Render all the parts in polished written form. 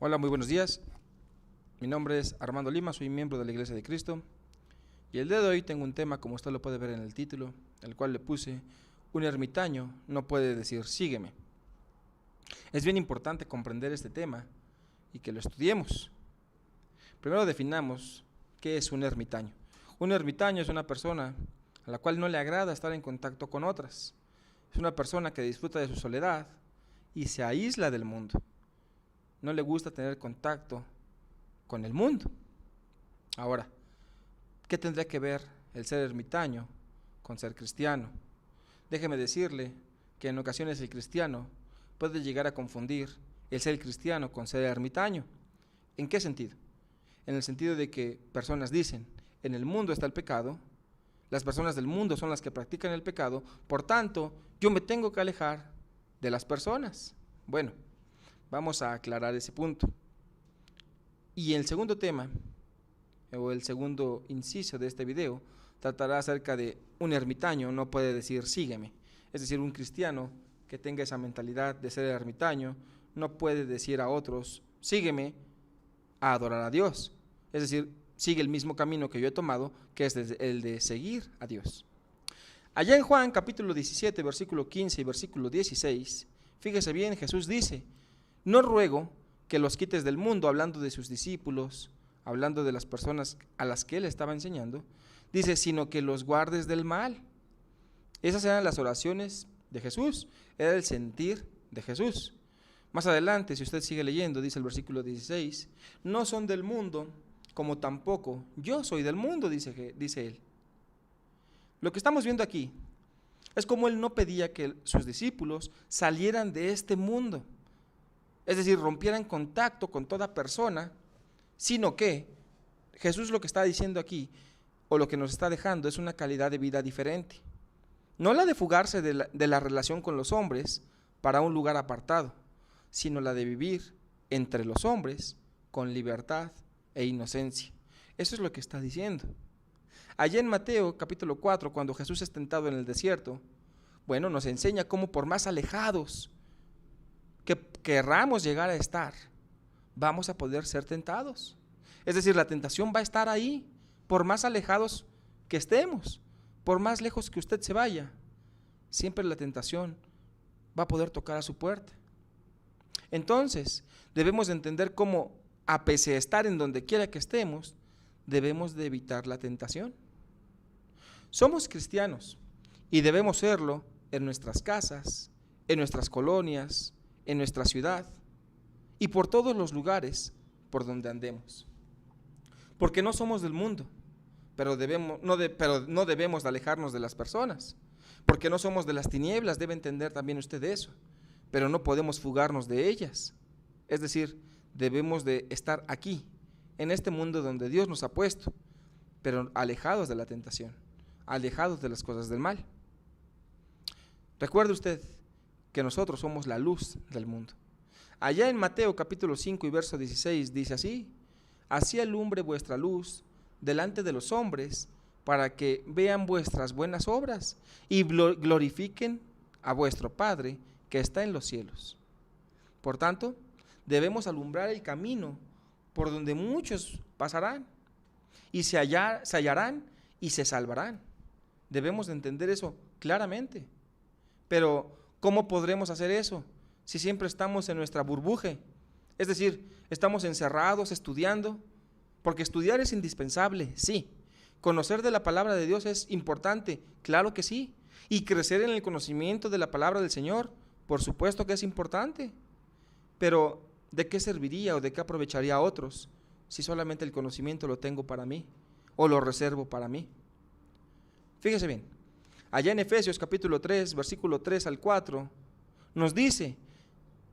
Hola, muy buenos días. Mi nombre es Armando Lima, soy miembro de la Iglesia de Cristo. Y el día de hoy tengo un tema, como usted lo puede ver en el título, el cual le puse: un ermitaño no puede decir sígueme. Es bien importante comprender este tema y que lo estudiemos. Primero definamos qué es un ermitaño. Un ermitaño es una persona a la cual no le agrada estar en contacto con otras. Es una persona que disfruta de su soledad y se aísla del mundo. No le gusta tener contacto con el mundo. Ahora, ¿qué tendría que ver el ser ermitaño con ser cristiano? Déjeme decirle que en ocasiones el cristiano puede llegar a confundir el ser cristiano con ser ermitaño. ¿En qué sentido? En el sentido de que personas dicen: en el mundo está el pecado, las personas del mundo son las que practican el pecado, por tanto, yo me tengo que alejar de las personas. Bueno, vamos a aclarar ese punto. Y el segundo tema, o el segundo inciso de este video, tratará acerca de un ermitaño no puede decir sígueme. Es decir, un cristiano que tenga esa mentalidad de ser ermitaño no puede decir a otros sígueme a adorar a Dios. Es decir, sigue el mismo camino que yo he tomado, que es el de seguir a Dios. Allá en Juan capítulo 17, versículo 15 y versículo 16, fíjese bien, Jesús dice: no ruego que los quites del mundo, hablando de sus discípulos, hablando de las personas a las que él estaba enseñando, dice, sino que los guardes del mal. Esas eran las oraciones de Jesús, era el sentir de Jesús. Más adelante, si usted sigue leyendo, dice el versículo 16, no son del mundo, como tampoco yo soy del mundo, dice él. Lo que estamos viendo aquí es como él no pedía que sus discípulos salieran de este mundo, es decir, rompieran contacto con toda persona, sino que Jesús lo que está diciendo aquí, o lo que nos está dejando, es una calidad de vida diferente. No la de fugarse de la relación con los hombres para un lugar apartado, sino la de vivir entre los hombres con libertad e inocencia. Eso es lo que está diciendo. Allá en Mateo capítulo 4, cuando Jesús es tentado en el desierto, bueno, nos enseña cómo por más alejados que querramos llegar a estar, vamos a poder ser tentados. Es decir, la tentación va a estar ahí, por más alejados que estemos, por más lejos que usted se vaya, siempre la tentación va a poder tocar a su puerta. Entonces, debemos de entender cómo, a pesar de estar en donde quiera que estemos, debemos de evitar la tentación. Somos cristianos y debemos serlo en nuestras casas, en nuestras colonias, en nuestra ciudad y por todos los lugares por donde andemos. Porque no somos del mundo, pero no debemos de alejarnos de las personas. Porque no somos de las tinieblas, debe entender también usted eso, pero no podemos fugarnos de ellas. Es decir, debemos de estar aquí, en este mundo donde Dios nos ha puesto, pero alejados de la tentación, alejados de las cosas del mal. Recuerde usted que nosotros somos la luz del mundo. Allá en Mateo capítulo 5 y verso 16 dice así: así alumbre vuestra luz delante de los hombres, para que vean vuestras buenas obras y glorifiquen a vuestro Padre que está en los cielos. Por tanto, debemos alumbrar el camino por donde muchos pasarán y se hallarán y se salvarán. Debemos de entender eso claramente. Pero ¿cómo podremos hacer eso si siempre estamos en nuestra burbuja? Es decir, estamos encerrados estudiando, porque estudiar es indispensable, sí. Conocer de la palabra de Dios es importante, claro que sí. Y crecer en el conocimiento de la palabra del Señor, por supuesto que es importante. Pero ¿de qué serviría o de qué aprovecharía a otros si solamente el conocimiento lo tengo para mí o lo reservo para mí? Fíjese bien, allá en Efesios capítulo 3, versículo 3 al 4, nos dice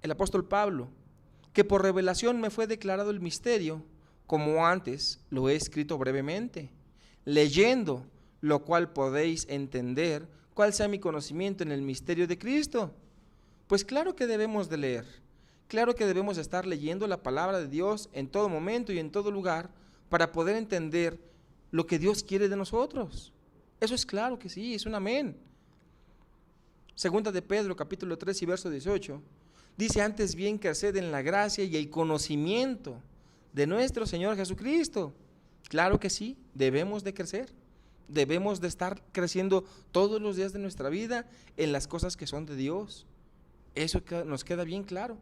el apóstol Pablo que por revelación me fue declarado el misterio, como antes lo he escrito brevemente, leyendo lo cual podéis entender cuál sea mi conocimiento en el misterio de Cristo. Pues claro que debemos de leer, claro que debemos estar leyendo la palabra de Dios en todo momento y en todo lugar para poder entender lo que Dios quiere de nosotros. Eso es claro que sí, es un amén. Segunda de Pedro capítulo 3 y verso 18 Dice: antes bien creced en la gracia y el conocimiento de nuestro Señor Jesucristo. Claro que sí, debemos de crecer. Debemos de estar creciendo todos los días de nuestra vida en las cosas que son de Dios. Eso nos queda bien claro.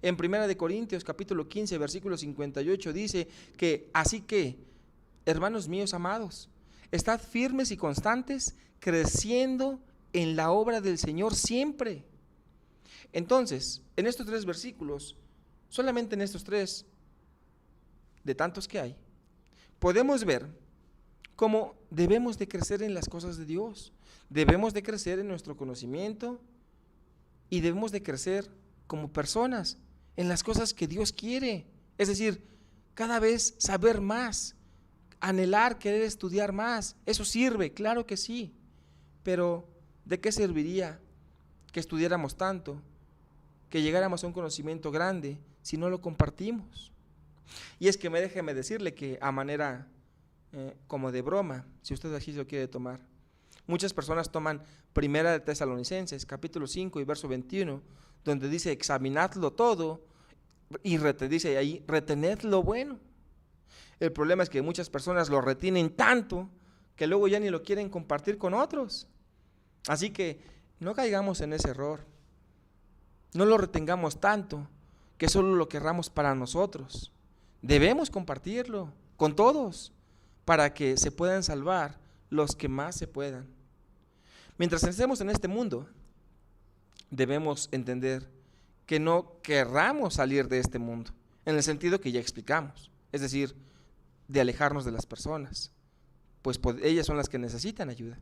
En 1 Corintios capítulo 15 versículo 58 dice que: así que, hermanos míos amados, estad firmes y constantes, creciendo en la obra del Señor siempre. Entonces, en estos 3 versículos, solamente en estos 3, de tantos que hay, podemos ver cómo debemos de crecer en las cosas de Dios. Debemos de crecer en nuestro conocimiento y debemos de crecer como personas en las cosas que Dios quiere. Es decir, cada vez saber más, anhelar, querer estudiar más. Eso sirve, claro que sí, pero ¿de qué serviría que estudiáramos tanto, que llegáramos a un conocimiento grande si no lo compartimos? Y es que déjeme decirle que a manera como de broma, si usted así lo quiere tomar, muchas personas toman 1 de Tesalonicenses capítulo 5 y verso 21, donde dice: examinadlo todo, y dice ahí: retened lo bueno. El problema es que muchas personas lo retienen tanto que luego ya ni lo quieren compartir con otros. Así que no caigamos en ese error. No lo retengamos tanto que solo lo querramos para nosotros. Debemos compartirlo con todos para que se puedan salvar los que más se puedan. Mientras estemos en este mundo, debemos entender que no querramos salir de este mundo, en el sentido que ya explicamos, es decir, de alejarnos de las personas, pues ellas son las que necesitan ayuda.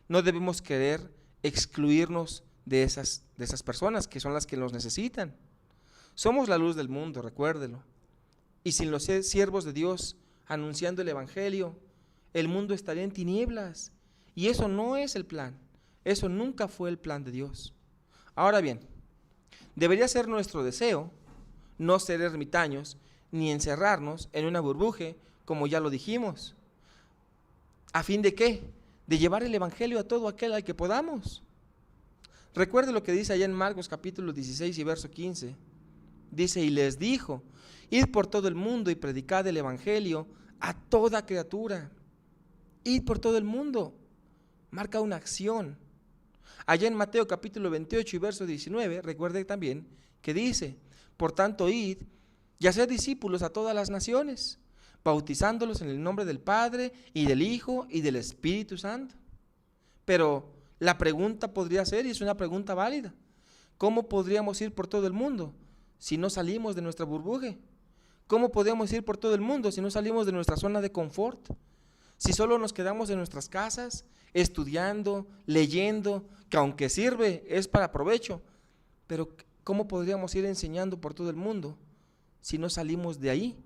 No debemos querer excluirnos de esas personas que son las que nos necesitan. Somos la luz del mundo, recuérdelo. Y sin los siervos de Dios anunciando el evangelio, el mundo estaría en tinieblas. Y eso no es el plan. Eso nunca fue el plan de Dios. Ahora bien, debería ser nuestro deseo no ser ermitaños ni encerrarnos en una burbuja, como ya lo dijimos. ¿A fin de qué? De llevar el evangelio a todo aquel al que podamos. Recuerde lo que dice allá en Marcos capítulo 16 y verso 15. Dice: y les dijo: id por todo el mundo y predicad el evangelio a toda criatura. Id por todo el mundo. Marca una acción. Allá en Mateo capítulo 28 y verso 19, recuerde también que dice: por tanto, id y haced discípulos a todas las naciones, bautizándolos en el nombre del Padre y del Hijo y del Espíritu Santo. Pero la pregunta podría ser, y es una pregunta válida: ¿cómo podríamos ir por todo el mundo si no salimos de nuestra burbuja? ¿Cómo podemos ir por todo el mundo si no salimos de nuestra zona de confort? Si solo nos quedamos en nuestras casas, estudiando, leyendo, que aunque sirve, es para provecho, pero ¿cómo podríamos ir enseñando por todo el mundo si no salimos de ahí,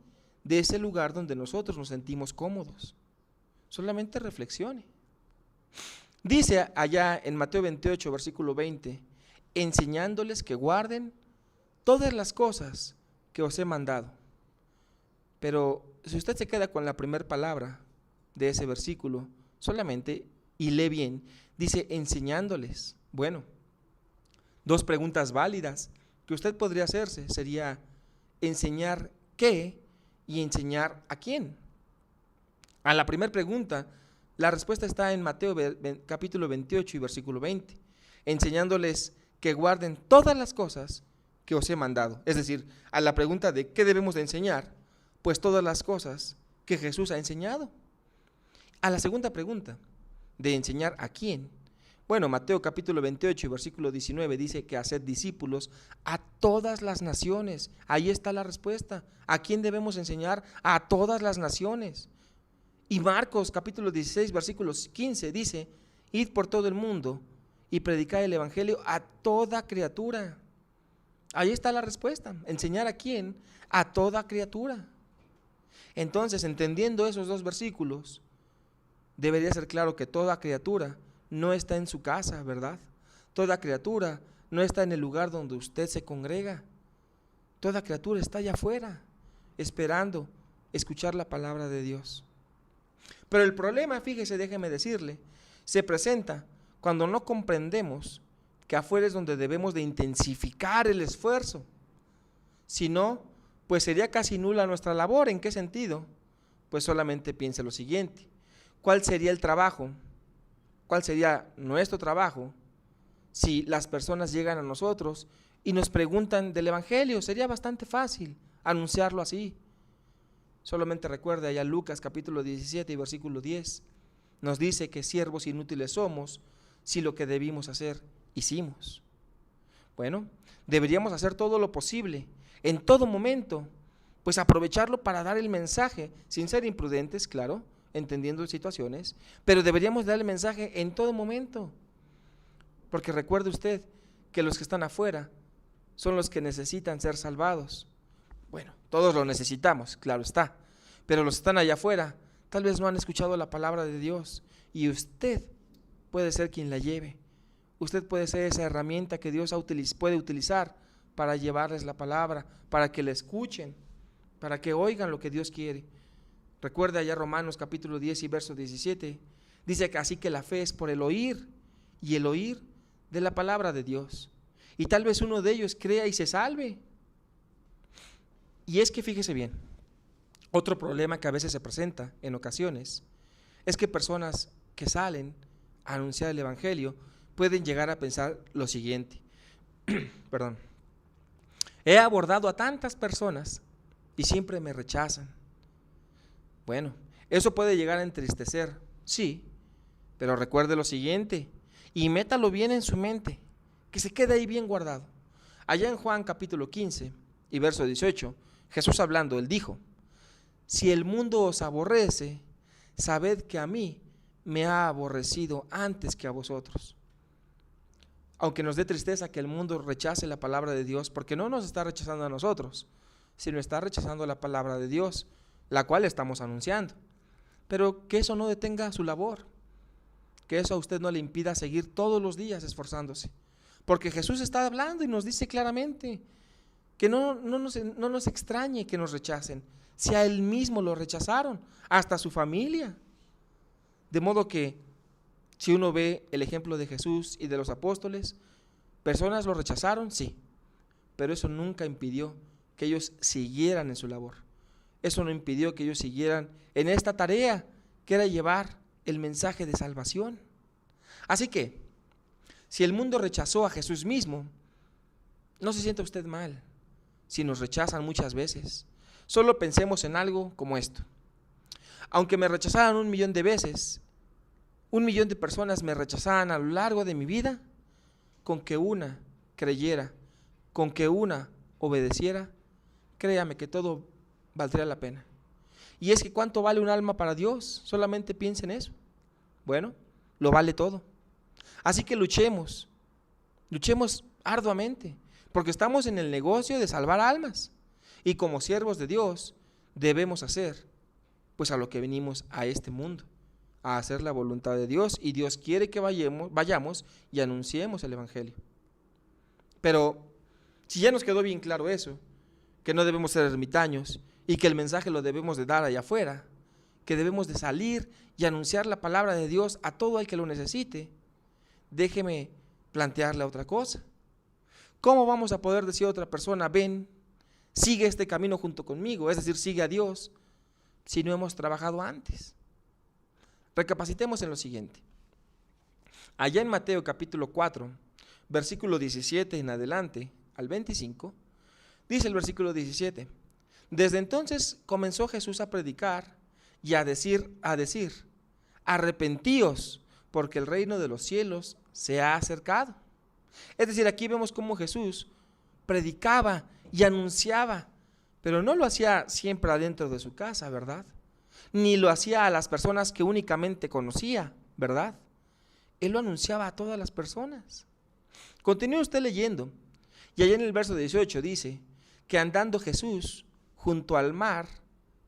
de ese lugar donde nosotros nos sentimos cómodos? Solamente reflexione. Dice allá en Mateo 28, versículo 20, enseñándoles que guarden todas las cosas que os he mandado. Pero si usted se queda con la primera palabra de ese versículo solamente y lee bien, dice enseñándoles. Bueno, 2 preguntas válidas que usted podría hacerse sería: ¿enseñar qué y enseñar a quién? A la primera pregunta, la respuesta está en Mateo capítulo 28 y versículo 20, enseñándoles que guarden todas las cosas que os he mandado. Es decir, a la pregunta de ¿qué debemos de enseñar? Pues todas las cosas que Jesús ha enseñado. A la segunda pregunta, de enseñar a quién. Bueno, Mateo capítulo 28 y versículo 19 dice que haced discípulos a todas las naciones. Ahí está la respuesta. ¿A quién debemos enseñar? A todas las naciones. Y Marcos capítulo 16 versículo 15 dice: id por todo el mundo y predicad el evangelio a toda criatura. Ahí está la respuesta. ¿Enseñar a quién? A toda criatura. Entonces, entendiendo esos 2 versículos, debería ser claro que toda criatura no está en su casa, ¿verdad? Toda criatura no está en el lugar donde usted se congrega. Toda criatura está allá afuera, esperando escuchar la palabra de Dios. Pero el problema, fíjese, déjeme decirle, se presenta cuando no comprendemos que afuera es donde debemos de intensificar el esfuerzo. Si no, pues sería casi nula nuestra labor. ¿En qué sentido? Pues solamente piense lo siguiente: ¿cuál sería el trabajo? ¿Cuál sería nuestro trabajo si las personas llegan a nosotros y nos preguntan del Evangelio? Sería bastante fácil anunciarlo así. Solamente recuerde allá Lucas capítulo 17 y versículo 10. Nos dice que siervos inútiles somos si lo que debimos hacer hicimos. Bueno, deberíamos hacer todo lo posible, en todo momento, pues aprovecharlo para dar el mensaje, sin ser imprudentes, claro, entendiendo situaciones, pero deberíamos dar el mensaje en todo momento. Porque recuerde usted que los que están afuera son los que necesitan ser salvados. Bueno, todos lo necesitamos, claro está, pero los que están allá afuera tal vez no han escuchado la palabra de Dios, y usted puede ser quien la lleve. Usted puede ser esa herramienta que Dios puede utilizar para llevarles la palabra, para que la escuchen, para que oigan lo que Dios quiere. Recuerda allá Romanos capítulo 10 y verso 17, dice que así que la fe es por el oír, y el oír de la palabra de Dios. Y tal vez uno de ellos crea y se salve. Y es que fíjese bien, otro problema que a veces se presenta en ocasiones es que personas que salen a anunciar el Evangelio pueden llegar a pensar lo siguiente: perdón, he abordado a tantas personas y siempre me rechazan. Bueno, eso puede llegar a entristecer, sí, pero recuerde lo siguiente y métalo bien en su mente, que se quede ahí bien guardado. Allá en Juan capítulo 15 y verso 18, Jesús hablando, él dijo: si el mundo os aborrece, sabed que a mí me ha aborrecido antes que a vosotros. Aunque nos dé tristeza que el mundo rechace la palabra de Dios, porque no nos está rechazando a nosotros, sino está rechazando la palabra de Dios, la cual estamos anunciando. Pero que eso no detenga su labor, que eso a usted no le impida seguir todos los días esforzándose, porque Jesús está hablando y nos dice claramente que no nos extrañe que nos rechacen, si a él mismo lo rechazaron, hasta su familia. De modo que si uno ve el ejemplo de Jesús y de los apóstoles, personas lo rechazaron, sí, pero eso nunca impidió que ellos siguieran en su labor. Eso no impidió que ellos siguieran en esta tarea que era llevar el mensaje de salvación. Así que, si el mundo rechazó a Jesús mismo, no se sienta usted mal si nos rechazan muchas veces. Solo pensemos en algo como esto: aunque me rechazaran 1,000,000 de veces, 1,000,000 de personas me rechazaran a lo largo de mi vida, con que una creyera, con que una obedeciera, créame que todo valdría la pena. Y es que ¿cuánto vale un alma para Dios? Solamente piensa en eso. Bueno, lo vale todo. Así que luchemos arduamente, porque estamos en el negocio de salvar almas, y como siervos de Dios debemos hacer pues a lo que venimos a este mundo, a hacer la voluntad de Dios, y Dios quiere que vayamos y anunciemos el Evangelio. Pero si ya nos quedó bien claro eso, que no debemos ser ermitaños y que el mensaje lo debemos de dar allá afuera, que debemos de salir y anunciar la palabra de Dios a todo el que lo necesite, déjeme plantearle otra cosa. ¿Cómo vamos a poder decir a otra persona: ven, sigue este camino junto conmigo, es decir, sigue a Dios, si no hemos trabajado antes? Recapacitemos en lo siguiente. Allá en Mateo capítulo 4, versículo 17 en adelante al 25, dice el versículo 17: desde entonces comenzó Jesús a predicar y a decir, arrepentíos, porque el reino de los cielos se ha acercado. Es decir, aquí vemos cómo Jesús predicaba y anunciaba, pero no lo hacía siempre adentro de su casa, ¿verdad? Ni lo hacía a las personas que únicamente conocía, ¿verdad? Él lo anunciaba a todas las personas. Continúe usted leyendo, y allá en el verso 18 dice que andando Jesús junto al mar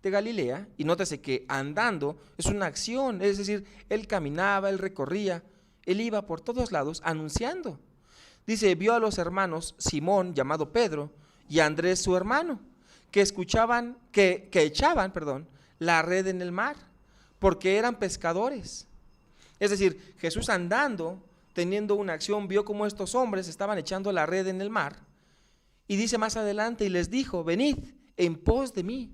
de Galilea, y nótese que andando es una acción, es decir, él caminaba, él recorría, él iba por todos lados anunciando. Dice, vio a los hermanos Simón, llamado Pedro, y a Andrés su hermano, que echaban la red en el mar, porque eran pescadores. Es decir, Jesús andando teniendo una acción, vio cómo estos hombres estaban echando la red en el mar, y dice más adelante, y les dijo, venid en pos de mí.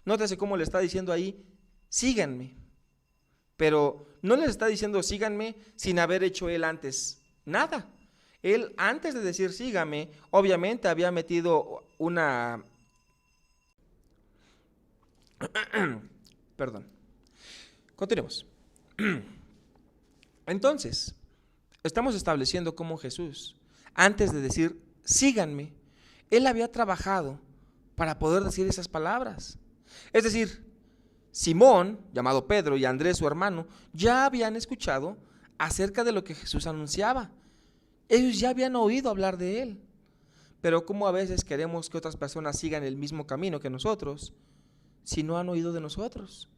Nótese cómo le está diciendo ahí, síganme. Pero no les está diciendo síganme sin haber hecho él antes nada. Él, antes de decir sígame, obviamente había metido una perdón. Continuemos. Entonces, estamos estableciendo cómo Jesús, antes de decir síganme, él había trabajado para poder decir esas palabras. Es decir, Simón, llamado Pedro, y Andrés, su hermano, ya habían escuchado acerca de lo que Jesús anunciaba. Ellos ya habían oído hablar de él. Pero como a veces queremos que otras personas sigan el mismo camino que nosotros, si no han oído de nosotros,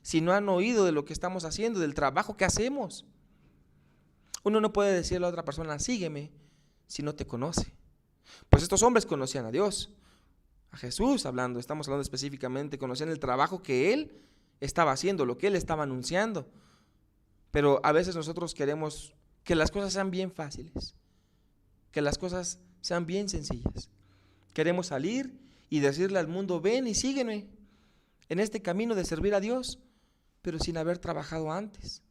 si no han oído de lo que estamos haciendo, del trabajo que hacemos. Uno no puede decirle a otra persona, sígueme, si no te conoce. Pues estos hombres conocían a Dios, a Jesús hablando, estamos hablando específicamente, conocían el trabajo que Él estaba haciendo, lo que Él estaba anunciando. Pero a veces nosotros queremos que las cosas sean bien fáciles, que las cosas sean bien sencillas. Queremos salir y decirle al mundo, ven y sígueme en este camino de servir a Dios, pero sin haber trabajado antes.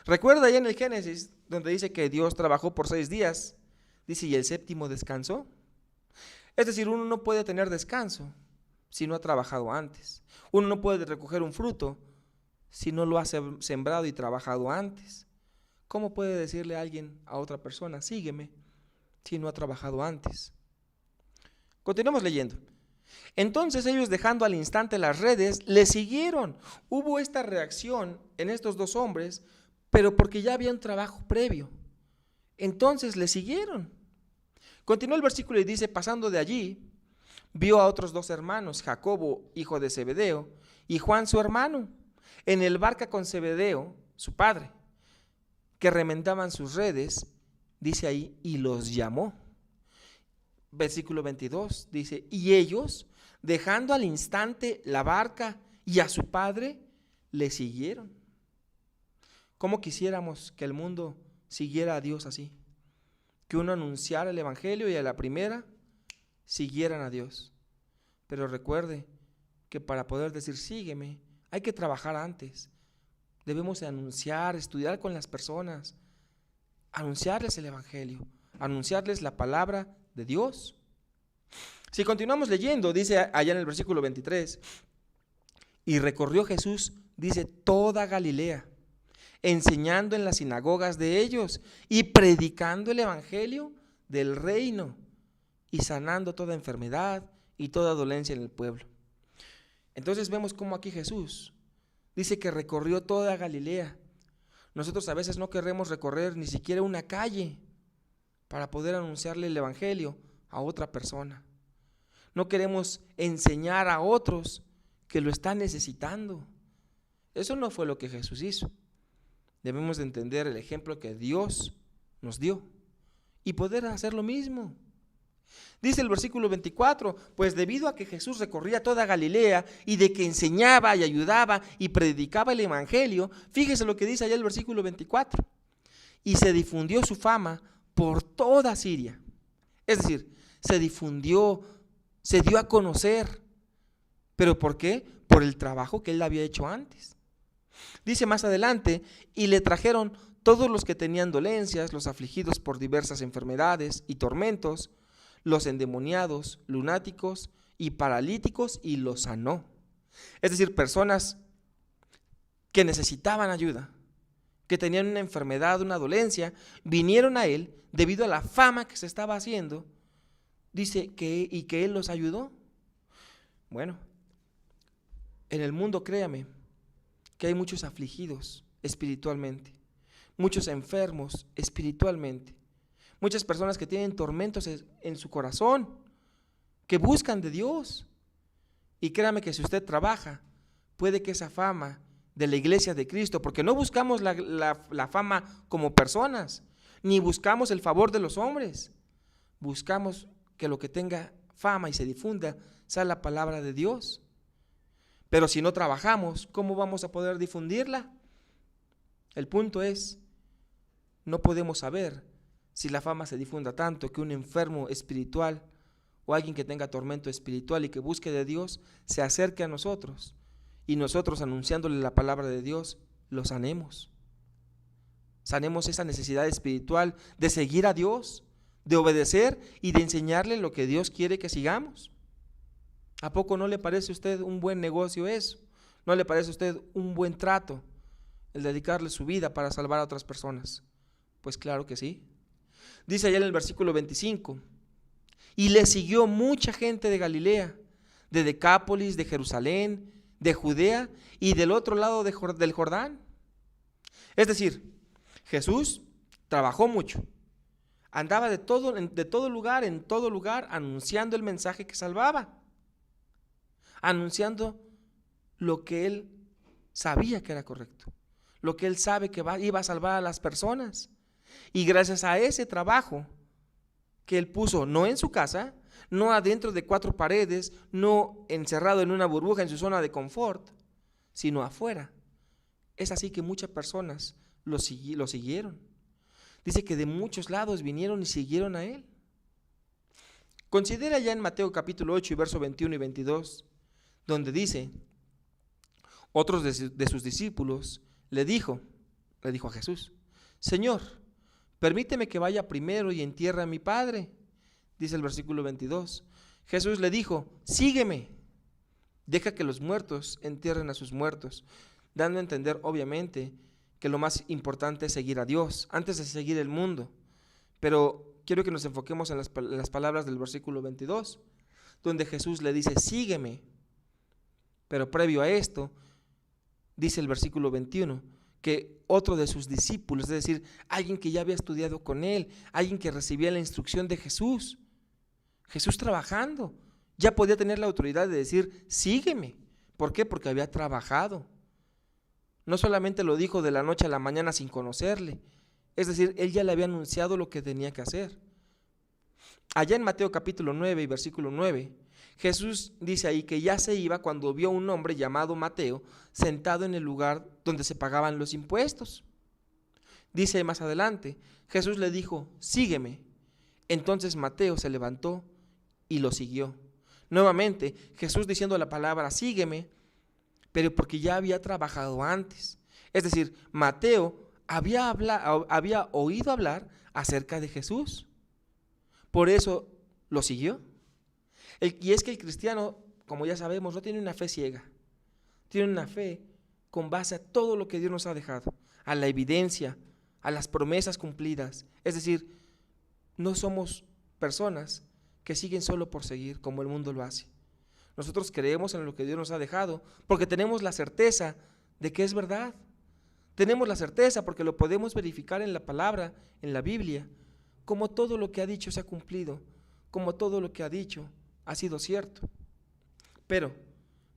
Recuerda allá en el Génesis, donde dice que Dios trabajó por 6 días, dice, y el séptimo descansó. Es decir, uno no puede tener descanso si no ha trabajado antes. Uno no puede recoger un fruto si no lo ha sembrado y trabajado antes. ¿Cómo puede decirle a alguien, a otra persona, sígueme, si no ha trabajado antes? Continuamos leyendo. Entonces ellos, dejando al instante las redes, le siguieron. Hubo esta reacción en estos dos hombres, pero porque ya había un trabajo previo. Entonces le siguieron. Continúa el versículo y dice, pasando de allí, vio a otros 2 hermanos, Jacobo, hijo de Zebedeo, y Juan, su hermano, en el barca con Zebedeo, su padre, que remendaban sus redes, dice ahí, y los llamó. Versículo 22 dice, y ellos, dejando al instante la barca y a su padre, le siguieron. ¿Cómo quisiéramos que el mundo siguiera a Dios así? Que uno anunciara el evangelio y a la primera siguieran a Dios. Pero recuerde que para poder decir sígueme, hay que trabajar antes. Debemos anunciar, estudiar con las personas, anunciarles el evangelio, anunciarles la palabra de Dios. Si continuamos leyendo, dice allá en el versículo 23, y recorrió Jesús, dice, toda Galilea, enseñando en las sinagogas de ellos y predicando el evangelio del reino y sanando toda enfermedad y toda dolencia en el pueblo. Entonces vemos cómo aquí Jesús dice que recorrió toda Galilea. Nosotros a veces no queremos recorrer ni siquiera una calle para poder anunciarle el evangelio a otra persona. No queremos enseñar a otros que lo están necesitando. Eso no fue lo que Jesús hizo. Debemos de entender el ejemplo que Dios nos dio y poder hacer lo mismo. Dice el versículo 24, pues debido a que Jesús recorría toda Galilea y de que enseñaba y ayudaba y predicaba el evangelio, fíjese lo que dice allá el versículo 24, y se difundió su fama por toda Siria. Es decir, se difundió, se dio a conocer. ¿Pero por qué? Por el trabajo que él había hecho antes. Dice más adelante, y le trajeron todos los que tenían dolencias, los afligidos por diversas enfermedades y tormentos, los endemoniados, lunáticos y paralíticos, y los sanó. Es decir, personas que necesitaban ayuda, que tenían una enfermedad, una dolencia, vinieron a él debido a la fama que se estaba haciendo, dice que él los ayudó. Bueno, en el mundo, créame, que hay muchos afligidos espiritualmente, muchos enfermos espiritualmente, muchas personas que tienen tormentos en su corazón, que buscan de Dios. Y créame que si usted trabaja, puede que esa fama de la iglesia de Cristo, porque no buscamos la fama como personas, ni buscamos el favor de los hombres, buscamos que lo que tenga fama y se difunda sea la palabra de Dios. Pero si no trabajamos, ¿cómo vamos a poder difundirla? El punto es, no podemos saber si la fama se difunda tanto que un enfermo espiritual o alguien que tenga tormento espiritual y que busque de Dios se acerque a nosotros y nosotros, anunciándole la palabra de Dios, lo sanemos. Sanemos esa necesidad espiritual de seguir a Dios, de obedecer y de enseñarle lo que Dios quiere que sigamos. ¿A poco no le parece a usted un buen negocio eso? ¿No le parece a usted un buen trato el dedicarle su vida para salvar a otras personas? Pues claro que sí. Dice allá en el versículo 25: y le siguió mucha gente de Galilea, de Decápolis, de Jerusalén, de Judea y del otro lado del Jordán. Es decir, Jesús trabajó mucho, andaba de todo lugar, en todo lugar, anunciando el mensaje que salvaba, anunciando lo que él sabía que era correcto, lo que él sabe que iba a salvar a las personas. Y gracias a ese trabajo que él puso, no en su casa, no adentro de 4 paredes, no encerrado en una burbuja en su zona de confort, sino afuera, es así que muchas personas lo siguieron. Dice que de muchos lados vinieron y siguieron a él. Considera ya en Mateo capítulo 8 y verso 21 y 22, donde dice: otros de sus discípulos le dijo a Jesús: Señor, permíteme que vaya primero y entierre a mi padre. Dice el versículo 22. Jesús le dijo: sígueme, deja que los muertos entierren a sus muertos, dando a entender obviamente que lo más importante es seguir a Dios antes de seguir el mundo. Pero quiero que nos enfoquemos en las palabras del versículo 22, donde Jesús le dice: sígueme. Pero previo a esto, dice el versículo 21, que otro de sus discípulos, es decir, alguien que ya había estudiado con él, alguien que recibía la instrucción de Jesús trabajando, ya podía tener la autoridad de decir: sígueme. ¿Por qué? Porque había trabajado. No solamente lo dijo de la noche a la mañana sin conocerle, es decir, él ya le había anunciado lo que tenía que hacer. Allá en Mateo capítulo 9 y versículo 9, Jesús dice ahí que ya se iba cuando vio a un hombre llamado Mateo sentado en el lugar donde se pagaban los impuestos. Dice más adelante, Jesús le dijo: sígueme. Entonces Mateo se levantó y lo siguió. Nuevamente, Jesús diciendo la palabra sígueme, pero porque ya había trabajado antes. Es decir, Mateo había oído hablar acerca de Jesús. Por eso lo siguió. Y es que el cristiano, como ya sabemos, no tiene una fe ciega. Tiene una fe con base a todo lo que Dios nos ha dejado, a la evidencia, a las promesas cumplidas. Es decir, no somos personas que siguen solo por seguir como el mundo lo hace. Nosotros creemos en lo que Dios nos ha dejado porque tenemos la certeza de que es verdad. Tenemos la certeza porque lo podemos verificar en la palabra, en la Biblia, como todo lo que ha dicho se ha cumplido, como todo lo que ha dicho ha sido cierto. Pero,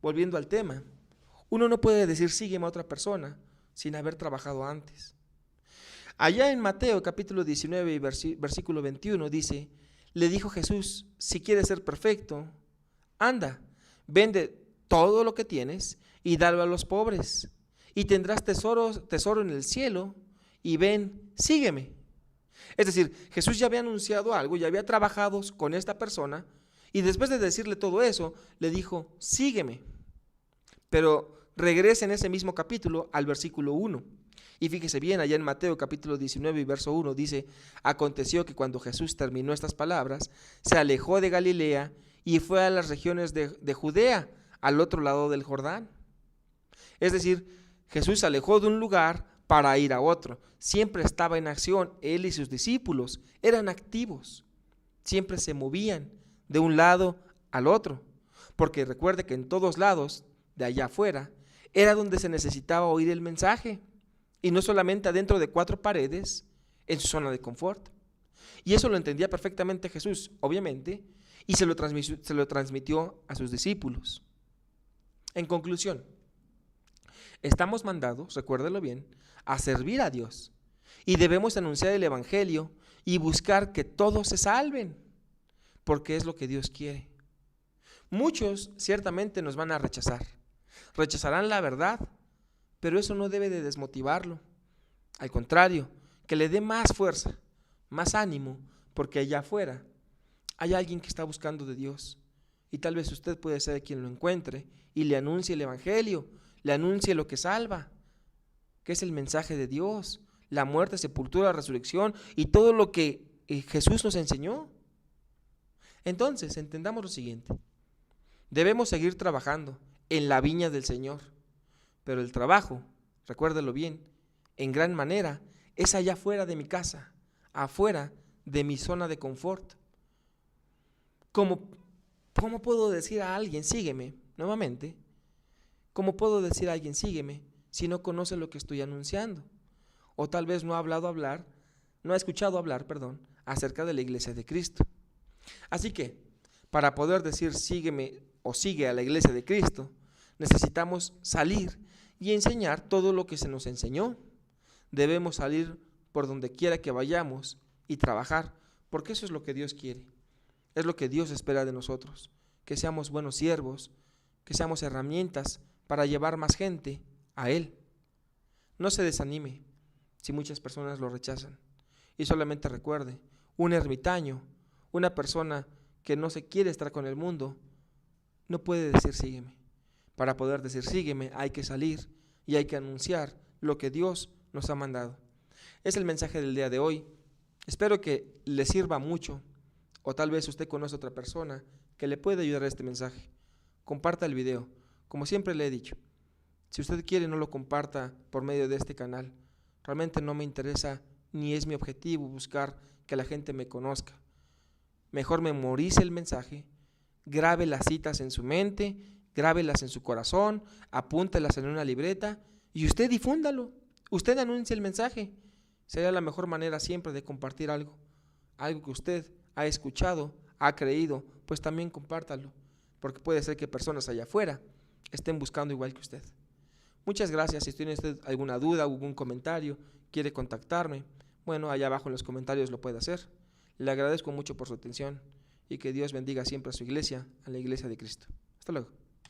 volviendo al tema, uno no puede decir sígueme a otra persona sin haber trabajado antes. Allá en Mateo capítulo 19 y versículo 21 dice: le dijo Jesús: si quieres ser perfecto, anda, vende todo lo que tienes y dalo a los pobres, y tendrás tesoro en el cielo, y ven, sígueme. Es decir, Jesús ya había anunciado algo, ya había trabajado con esta persona, y después de decirle todo eso, le dijo: sígueme. Pero regresa en ese mismo capítulo al versículo 1. Y fíjese bien, allá en Mateo capítulo 19 y verso 1 dice: aconteció que cuando Jesús terminó estas palabras, se alejó de Galilea y fue a las regiones de Judea, al otro lado del Jordán. Es decir, Jesús se alejó de un lugar para ir a otro. Siempre estaba en acción. Él y sus discípulos eran activos. Siempre se movían de un lado al otro. Porque recuerde que en todos lados, de allá afuera, era donde se necesitaba oír el mensaje. Y no solamente adentro de 4 paredes, en su zona de confort. Y eso lo entendía perfectamente Jesús, obviamente, y se lo transmitió a sus discípulos. En conclusión, estamos mandados, recuérdelo bien, a servir a Dios. Y debemos anunciar el evangelio y buscar que todos se salven, porque es lo que Dios quiere. Muchos ciertamente nos van a rechazar. Rechazarán la verdad, pero eso no debe de desmotivarlo. Al contrario, que le dé más fuerza, más ánimo, porque allá afuera hay alguien que está buscando de Dios. Y tal vez usted puede ser quien lo encuentre y le anuncie el evangelio, le anuncie lo que salva, que es el mensaje de Dios, la muerte, sepultura, resurrección y todo lo que Jesús nos enseñó. Entonces, entendamos lo siguiente: debemos seguir trabajando en la viña del Señor, pero el trabajo, recuérdelo bien, en gran manera es allá afuera de mi casa, afuera de mi zona de confort. ¿Cómo puedo decir a alguien, sígueme? Nuevamente, ¿cómo puedo decir a alguien, sígueme, si no conoce lo que estoy anunciando? O tal vez no ha escuchado hablar, acerca de la iglesia de Cristo. Así que, para poder decir sígueme o sigue a la iglesia de Cristo, necesitamos salir y enseñar todo lo que se nos enseñó. Debemos salir por donde quiera que vayamos y trabajar, porque eso es lo que Dios quiere. Es lo que Dios espera de nosotros, que seamos buenos siervos, que seamos herramientas para llevar más gente a Él. No se desanime si muchas personas lo rechazan, y solamente recuerde, un ermitaño, una persona que no se quiere estar con el mundo, no puede decir sígueme. Para poder decir sígueme hay que salir y hay que anunciar lo que Dios nos ha mandado. Es el mensaje del día de hoy. Espero que le sirva mucho, o tal vez usted conoce a otra persona que le puede ayudar a este mensaje. Comparta el video, como siempre le he dicho. Si usted quiere, no lo comparta por medio de este canal. Realmente no me interesa ni es mi objetivo buscar que la gente me conozca. Mejor memorice el mensaje, grabe las citas en su mente, grábelas en su corazón, apúntelas en una libreta y usted difúndalo. Usted anuncie el mensaje. Sería la mejor manera siempre de compartir algo que usted ha escuchado, ha creído, pues también compártalo, porque puede ser que personas allá afuera estén buscando igual que usted. Muchas gracias. Si tiene usted alguna duda, algún comentario, quiere contactarme, bueno, allá abajo en los comentarios lo puede hacer. Le agradezco mucho por su atención y que Dios bendiga siempre a su iglesia, a la iglesia de Cristo. Hasta luego.